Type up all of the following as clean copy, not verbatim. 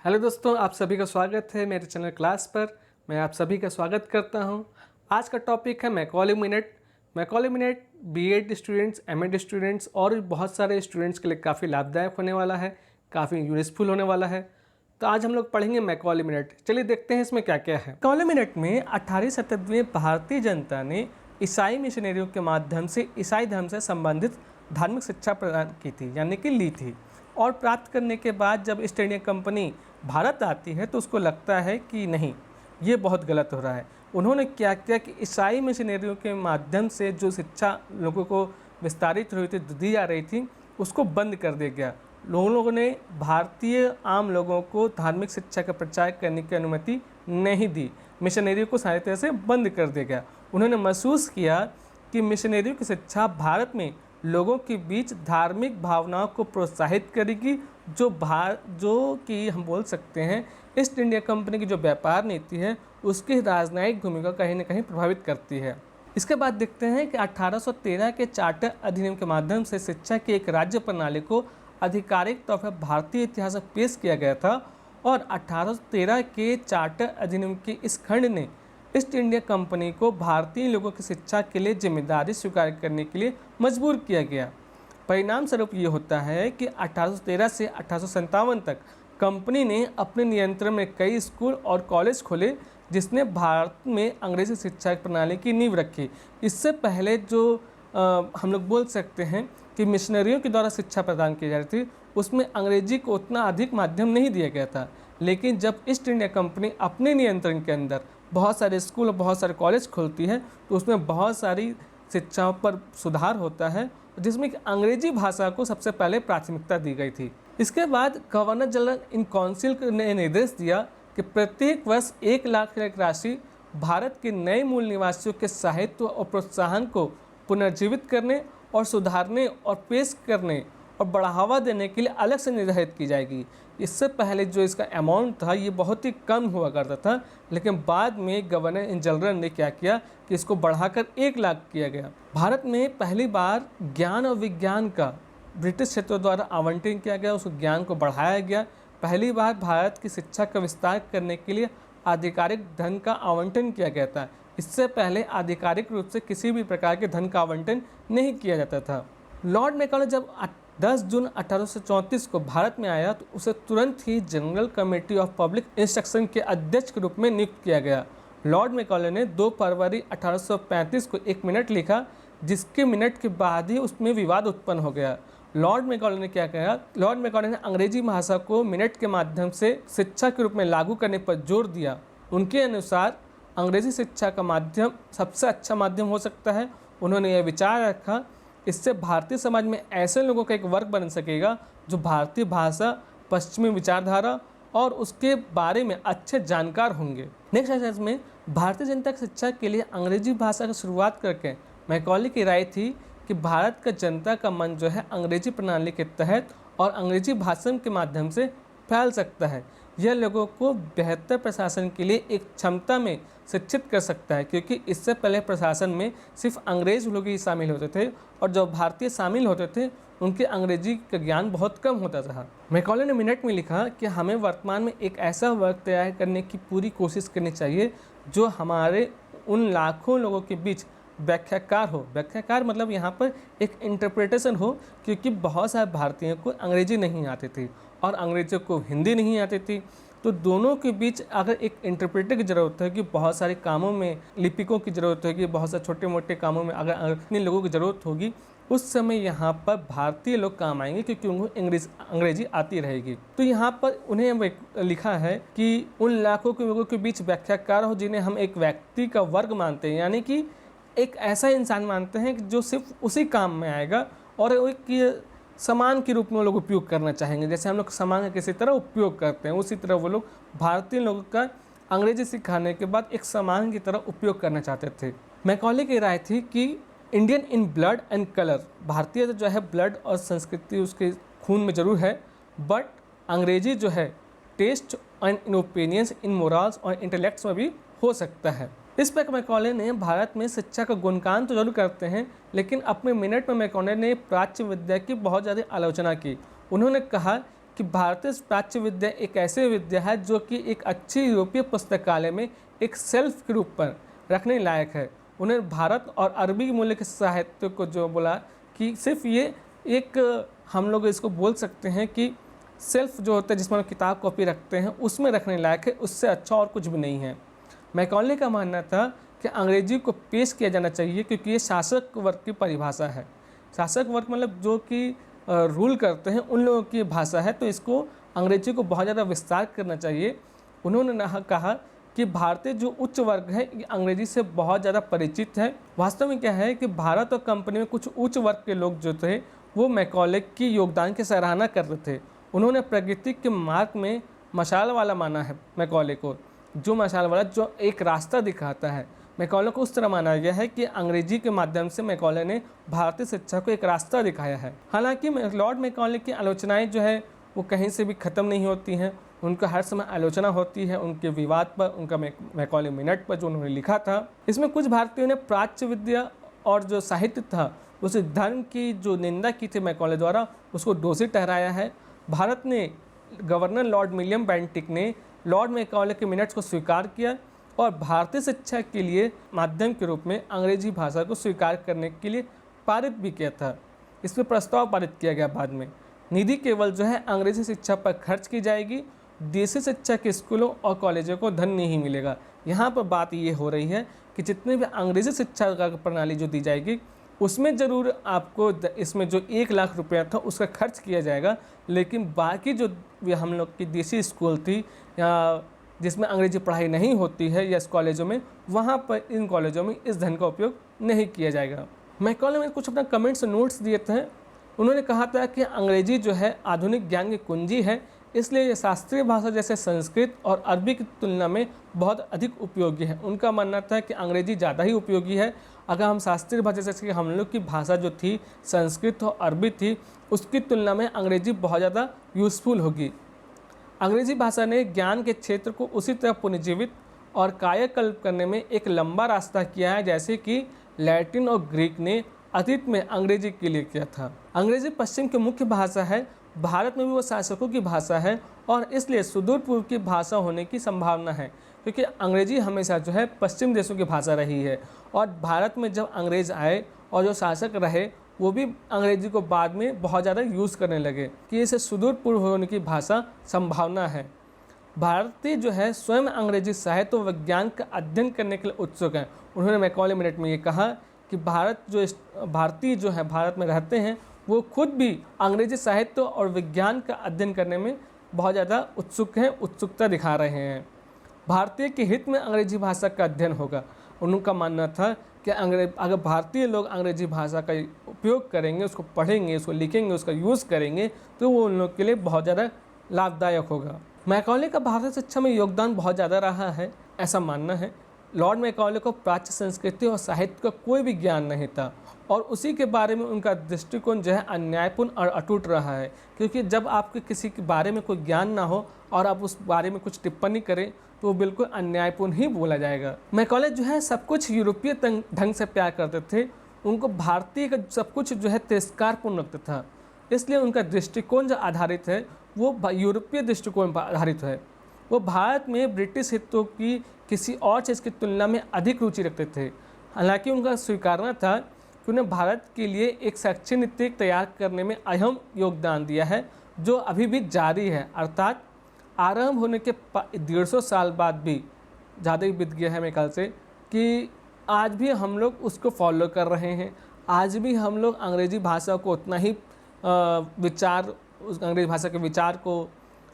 Hello दोस्तों, आप सभी का स्वागत है मेरे चैनल क्लास पर। मैं आप सभी का स्वागत करता हूं। आज का टॉपिक है Macaulay minute. Macaulay minute BEd students, MEd students और भी बहुत सारे स्टूडेंट्स के लिए काफ़ी लाभदायक होने वाला है, काफ़ी यूज़फुल होने वाला है। तो आज हम लोग पढ़ेंगे मैकॉले मिनट। चलिए देखते हैं इसमें क्या क्या है। मैकॉले मिनट में 18वीं शताब्दी में भारतीय जनता ने ईसाई मिशनरियों के माध्यम से ईसाई धर्म से संबंधित धार्मिक शिक्षा प्रदान की थी, यानी कि ली थी। और प्राप्त करने के बाद जब ईस्ट इंडिया कंपनी भारत आती है तो उसको लगता है कि नहीं, ये बहुत गलत हो रहा है। उन्होंने क्या किया कि ईसाई मिशनरियों के माध्यम से जो शिक्षा लोगों को विस्तारित हुई थी, दी जा रही थी, उसको बंद कर दिया गया। लोगों ने भारतीय आम लोगों को धार्मिक शिक्षा का प्रचार करने की अनुमति नहीं दी। मिशनरियों को सारी तरह से बंद कर दिया गया। उन्होंने महसूस किया कि मिशनरियों की शिक्षा भारत में लोगों के बीच धार्मिक भावनाओं को प्रोत्साहित करेगी, जो कि हम बोल सकते हैं ईस्ट इंडिया कंपनी की जो व्यापार नीति है उसकी राजनयिक भूमिका कहीं ना कहीं प्रभावित करती है। इसके बाद देखते हैं कि 1813 के चार्टर अधिनियम के माध्यम से शिक्षा की एक राज्य प्रणाली को आधिकारिक तौर पर भारतीय इतिहास में पेश किया गया था और 1813 के चार्टर अधिनियम के इस खंड ने ईस्ट इंडिया कंपनी को भारतीय लोगों की शिक्षा के लिए जिम्मेदारी स्वीकार करने के लिए मजबूर किया गया। परिणाम स्वरूप ये होता है कि 1813 से 1857 तक कंपनी ने अपने नियंत्रण में कई स्कूल और कॉलेज खोले, जिसने भारत में अंग्रेजी शिक्षा प्रणाली की नींव रखी। इससे पहले जो हम लोग बोल सकते हैं कि मिशनरियों के द्वारा शिक्षा प्रदान की जा रही थी, उसमें अंग्रेजी को उतना अधिक माध्यम नहीं दिया गया था। लेकिन जब ईस्ट इंडिया कंपनी अपने नियंत्रण के अंदर बहुत सारे स्कूल और बहुत सारे कॉलेज खोलती है तो उसमें बहुत सारी शिक्षाओं पर सुधार होता है, जिसमें अंग्रेजी भाषा को सबसे पहले प्राथमिकता दी गई थी। इसके बाद गवर्नर जनरल इन काउंसिल ने निर्देश दिया कि प्रत्येक वर्ष 1 लाख की राशि भारत के नए मूल निवासियों के साहित्य और प्रोत्साहन को पुनर्जीवित करने और सुधारने और पेश करने और बढ़ावा देने के लिए अलग से निर्धारित की जाएगी। इससे पहले जो इसका अमाउंट था ये बहुत ही कम हुआ करता था, लेकिन बाद में गवर्नर इन जनरल ने क्या किया कि इसको बढ़ाकर 1 लाख किया गया। भारत में पहली बार ज्ञान और विज्ञान का ब्रिटिश क्षेत्रों द्वारा आवंटन किया गया, उस ज्ञान को बढ़ाया गया। पहली बार भारत की शिक्षा का विस्तार करने के लिए आधिकारिक धन का आवंटन किया गया था। इससे पहले आधिकारिक रूप से किसी भी प्रकार के धन का आवंटन नहीं किया जाता था। लॉर्ड मैकॉले जब 10 जून 1834 को भारत में आया तो उसे तुरंत ही general committee of public instruction के अध्यक्ष के रूप में नियुक्त किया गया। लॉर्ड मैकॉले ने 2 फरवरी 1835 को एक मिनट लिखा, जिसके मिनट के बाद ही उसमें विवाद उत्पन्न हो गया। लॉर्ड मैकॉले ने क्या कहा? लॉर्ड मैकॉले ने अंग्रेजी भाषा को मिनट के माध्यम से शिक्षा के रूप में लागू करने पर जोर दिया। उनके अनुसार अंग्रेजी शिक्षा का माध्यम सबसे अच्छा माध्यम हो सकता है। उन्होंने यह विचार रखा, इससे भारतीय समाज में ऐसे लोगों का एक वर्ग बन सकेगा जो भारतीय भाषा, पश्चिमी विचारधारा और उसके बारे में अच्छे जानकार होंगे। नेक्स्ट सेशन में भारतीय जनता की शिक्षा के लिए अंग्रेजी भाषा की शुरुआत करके मैकॉले की राय थी कि भारत का जनता का मन जो है अंग्रेजी प्रणाली के तहत और अंग्रेजी भाषण के माध्यम से फैल सकता है। यह लोगों को बेहतर प्रशासन के लिए एक क्षमता में शिक्षित कर सकता है, क्योंकि इससे पहले प्रशासन में सिर्फ अंग्रेज लोग ही शामिल होते थे और जो भारतीय शामिल होते थे उनके अंग्रेजी का ज्ञान बहुत कम होता था। मैकॉले ने मिनट में लिखा कि हमें वर्तमान में एक ऐसा वर्ग तैयार करने की पूरी कोशिश करनी चाहिए जो हमारे उन लाखों लोगों के बीच व्याख्याकार हो। व्याख्याकार मतलब यहाँ पर एक इंटरप्रिटेशन हो, क्योंकि बहुत सारे भारतीयों को अंग्रेजी नहीं आती थी और अंग्रेजों को हिंदी नहीं आती थी। तो दोनों के बीच अगर एक इंटरप्रेटर की ज़रूरत है कि बहुत सारे कामों में लिपिकों की ज़रूरत होगी, बहुत सारे छोटे मोटे कामों में अगर इतने लोगों की ज़रूरत होगी, उस समय यहाँ पर भारतीय लोग काम आएंगे, क्योंकि उनको अंग्रेजी आती रहेगी। तो यहाँ पर उन्हें लिखा है कि उन लाखों के लोगों के बीच व्याख्याकार हो जिन्हें हम एक व्यक्ति का वर्ग मानते हैं, यानी कि एक ऐसा इंसान मानते हैं कि जो सिर्फ उसी काम में आएगा और एक सामान के रूप में वो लोग उपयोग करना चाहेंगे। जैसे हम लोग सामान का किसी तरह उपयोग करते हैं, उसी तरह वो लोग भारतीय लोगों का अंग्रेजी सिखाने के बाद एक सामान की तरह उपयोग करना चाहते थे। मैकॉले की राय थी कि Indian in blood and colour, भारतीय जो है ब्लड और संस्कृति उसके खून में ज़रूर है, बट अंग्रेजी जो है taste and in opinions, in morals और इंटेलेक्ट्स में भी हो सकता है। इस पर मैकॉले ने भारत में शिक्षा का गुणगान तो जरूर करते हैं, लेकिन अपने मिनट में मैकॉले ने प्राच्य विद्या की बहुत ज़्यादा आलोचना की। उन्होंने कहा कि भारतीय प्राच्य विद्या एक ऐसी विद्या है जो कि एक अच्छी यूरोपीय पुस्तकालय में एक सेल्फ के रूप पर रखने लायक है। उन्हें भारत और अरबी मूल्य के साहित्य को जो बोला कि सिर्फ ये एक हम लोग इसको बोल सकते हैं कि सेल्फ जो होता है जिसमें हम किताब कॉपी रखते हैं उसमें रखने लायक है, उससे अच्छा और कुछ भी नहीं है। मैकॉले का मानना था कि अंग्रेजी को पेश किया जाना चाहिए क्योंकि ये शासक वर्ग की परिभाषा है। शासक वर्ग मतलब जो कि रूल करते हैं उन लोगों की भाषा है, तो इसको अंग्रेजी को बहुत ज़्यादा विस्तार करना चाहिए। उन्होंने कहा कि भारतीय जो उच्च वर्ग है ये अंग्रेजी से बहुत ज़्यादा परिचित है। वास्तव में क्या है कि भारत और कंपनी में कुछ उच्च वर्ग के लोग जो थे वो मैकॉले की योगदान की सराहना करते थे। उन्होंने प्रगति के मार्ग में मशाल वाला माना है मैकॉले को, जो मशाल वाला जो एक रास्ता दिखाता है। मैकॉले को उस तरह माना गया है कि अंग्रेजी के माध्यम से मैकॉले ने भारतीय शिक्षा को एक रास्ता दिखाया है। हालांकि लॉर्ड मैकॉले की आलोचनाएं जो है वो कहीं से भी ख़त्म नहीं होती हैं, उनका हर समय आलोचना होती है उनके विवाद पर, उनका मैकॉले मिनट पर जो उन्होंने लिखा था। इसमें कुछ भारतीयों ने प्राच्य विद्या और जो साहित्य था उस धर्म की जो निंदा की थी मैकॉले द्वारा, उसको दोषी ठहराया है। भारत ने गवर्नर लॉर्ड विलियम बेंटिक ने लॉर्ड मैकॉले के मिनट्स को स्वीकार किया और भारतीय शिक्षा के लिए माध्यम के रूप में अंग्रेजी भाषा को स्वीकार करने के लिए पारित भी किया था। इस पर प्रस्ताव पारित किया गया बाद में। निधि केवल जो है अंग्रेजी शिक्षा पर खर्च की जाएगी, देसी शिक्षा के स्कूलों और कॉलेजों को धन नहीं मिलेगा। यहाँ पर बात ये हो रही है कि जितने भी अंग्रेजी शिक्षा का प्रणाली जो दी जाएगी उसमें ज़रूर आपको इसमें जो 1 लाख रुपया था उसका खर्च किया जाएगा, लेकिन बाकी जो हम लोग की देसी स्कूल थी या जिसमें अंग्रेजी पढ़ाई नहीं होती है या इस कॉलेजों में, वहाँ पर इन कॉलेजों में इस धन का उपयोग नहीं किया जाएगा। मैकॉले में कुछ अपना कमेंट्स नोट्स दिए थे। उन्होंने कहा था कि अंग्रेजी जो है आधुनिक ज्ञान की कुंजी है, इसलिए ये शास्त्रीय भाषा जैसे संस्कृत और अरबी की तुलना में बहुत अधिक उपयोगी है। उनका मानना था कि अंग्रेजी ज़्यादा ही उपयोगी है। अगर हम शास्त्रीय भाषा जैसे कि हम लोग की भाषा जो थी संस्कृत और अरबी थी, उसकी तुलना में अंग्रेजी बहुत ज़्यादा यूज़फुल होगी। अंग्रेजी भाषा ने ज्ञान के क्षेत्र को उसी तरह पुनर्जीवित और कायाकल्प करने में एक लंबा रास्ता किया है जैसे कि लैटिन और ग्रीक ने अतीत में अंग्रेजी के लिए किया था। अंग्रेजी पश्चिम की मुख्य भाषा है, भारत में भी वो शासकों की भाषा है और इसलिए सुदूर पूर्व की भाषा होने की संभावना है, क्योंकि अंग्रेजी हमेशा जो है पश्चिम देशों की भाषा रही है और भारत में जब अंग्रेज़ आए और जो शासक रहे वो भी अंग्रेजी को बाद में बहुत ज़्यादा यूज़ करने लगे कि इसे सुदूर पूर्व होने की भाषा संभावना है। भारतीय जो है स्वयं अंग्रेजी साहित्य और विज्ञान का अध्ययन करने के लिए उत्सुक हैं। उन्होंने मैकॉले मिनट में ये कहा कि भारतीय जो है भारत में रहते हैं वो खुद भी अंग्रेजी साहित्य और विज्ञान का अध्ययन करने में बहुत ज़्यादा उत्सुक हैं, उत्सुकता दिखा रहे हैं। भारतीय के हित में अंग्रेजी भाषा का अध्ययन होगा। उनका मानना था कि अगर भारतीय लोग अंग्रेजी भाषा का उपयोग करेंगे, उसको पढ़ेंगे, उसको लिखेंगे, उसका यूज़ करेंगे तो वो उन लोग के लिए बहुत ज़्यादा लाभदायक होगा। मैकॉले का भारतीय शिक्षा में योगदान बहुत ज़्यादा रहा है, ऐसा मानना है। लॉर्ड मैकॉले को प्राच्य संस्कृति और साहित्य का कोई भी ज्ञान नहीं था और उसी के बारे में उनका दृष्टिकोण जो है अन्यायपूर्ण और अटूट रहा है, क्योंकि जब आपके किसी के बारे में कोई ज्ञान ना हो और आप उस बारे में कुछ टिप्पणी करें तो वो बिल्कुल अन्यायपूर्ण ही बोला जाएगा। मैकॉले जो है सब कुछ यूरोपीय ढंग से प्यार करते थे, उनको भारतीय का सब कुछ जो है तिरस्कारपूर्ण लगता था, इसलिए उनका दृष्टिकोण जो आधारित है वो यूरोपीय दृष्टिकोण पर आधारित है। वो भारत में ब्रिटिश हितों की किसी और चीज़ की तुलना में अधिक रुचि रखते थे। हालांकि उनका स्वीकारना था कि उन्हें भारत के लिए एक शैक्षिक नीति तैयार करने में अहम योगदान दिया है जो अभी भी जारी है, अर्थात आरंभ होने के 150 साल बाद भी ज़्यादा ही बीत गया है मेरे ख्याल से, कि आज भी हम लोग उसको फॉलो कर रहे हैं। आज भी हम लोग अंग्रेज़ी भाषा को उतना ही अंग्रेज़ी भाषा के विचार को,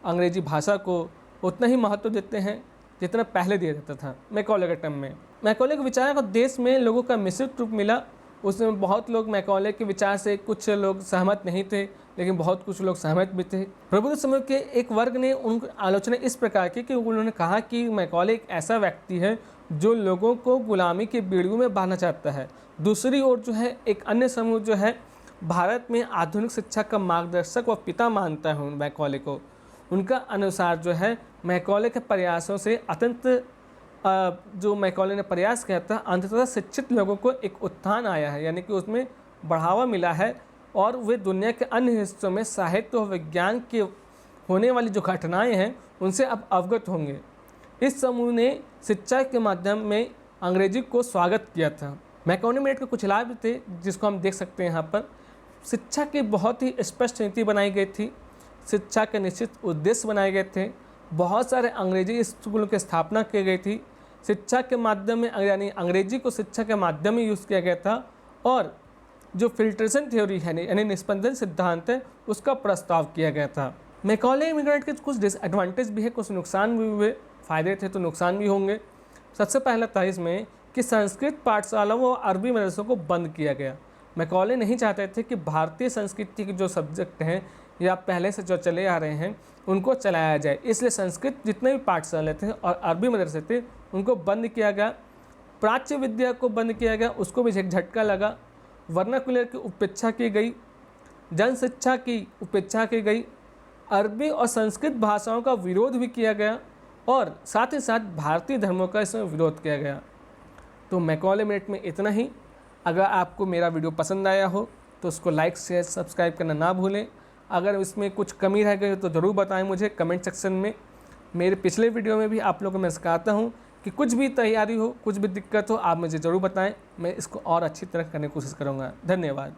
अंग्रेज़ी भाषा को उतना ही महत्व देते हैं जितना पहले दिया जाता था मैकॉले के टाइम में। मैकॉले के विचार को देश में लोगों का मिश्रित रूप मिला। उसमें बहुत लोग मैकॉले के विचार से, कुछ लोग सहमत नहीं थे लेकिन बहुत कुछ लोग सहमत भी थे। प्रबुद्ध समाज के एक वर्ग ने उनकी आलोचना इस प्रकार की कि उन्होंने कहा कि मैकॉले एक ऐसा व्यक्ति है जो लोगों को गुलामी के बीड़ियों में बांधना चाहता है। दूसरी ओर जो है एक अन्य समूह जो है भारत में आधुनिक शिक्षा का मार्गदर्शक व पिता मानता है मैकॉले को। उनका अनुसार जो है मैकॉले के प्रयासों से जो मैकॉले ने प्रयास किया था अंततः शिक्षित लोगों को एक उत्थान आया है, यानी कि उसमें बढ़ावा मिला है और वे दुनिया के अन्य हिस्सों में साहित्य और विज्ञान के होने वाली जो घटनाएं हैं उनसे अब अवगत होंगे। इस समूह ने शिक्षा के माध्यम में अंग्रेजी को स्वागत किया था। मैकॉले मिनट के कुछ लाभ थे जिसको हम देख सकते हैं यहाँ पर। शिक्षा की बहुत ही स्पष्ट नीति बनाई गई थी, शिक्षा के निश्चित उद्देश्य बनाए गए थे, बहुत सारे अंग्रेजी स्कूलों की स्थापना की गई थी, शिक्षा के माध्यम में यानी अंग्रेजी को शिक्षा के माध्यम में यूज़ किया गया था, और जो फिल्ट्रेशन थ्योरी है यानी निस्पंदन सिद्धांत है उसका प्रस्ताव किया गया था। मैकॉले इमिग्रेंट के कुछ डिसएडवांटेज भी है, कुछ नुकसान भी हुए, फ़ायदे थे तो नुकसान भी होंगे। सबसे पहला था इसमें कि संस्कृत पाठशालाओं और अरबी मदरसों को बंद किया गया। मैकॉले नहीं चाहते थे कि भारतीय संस्कृति के जो सब्जेक्ट हैं या पहले से जो चले आ रहे हैं उनको चलाया जाए, इसलिए संस्कृत जितने भी पाठशाला थे और अरबी मदरसे थे उनको बंद किया गया। प्राच्य विद्या को बंद किया गया, उसको भी एक झटका लगा। वर्नाकुलर की उपेक्षा की गई, जन शिक्षा की उपेक्षा की गई, अरबी और संस्कृत भाषाओं का विरोध भी किया गया और साथ ही साथ भारतीय धर्मों का इसमें विरोध किया गया। तो मैकॉले मिनट में इतना ही। अगर आपको मेरा वीडियो पसंद आया हो तो उसको लाइक शेयर सब्सक्राइब करना ना भूलें। अगर इसमें कुछ कमी रह गई हो तो ज़रूर बताएं मुझे कमेंट सेक्शन में। मेरे पिछले वीडियो में भी आप लोगों को मैं सिखाता हूँ कि कुछ भी तैयारी हो, कुछ भी दिक्कत हो, आप मुझे ज़रूर बताएं, मैं इसको और अच्छी तरह करने की कोशिश करूँगा। धन्यवाद।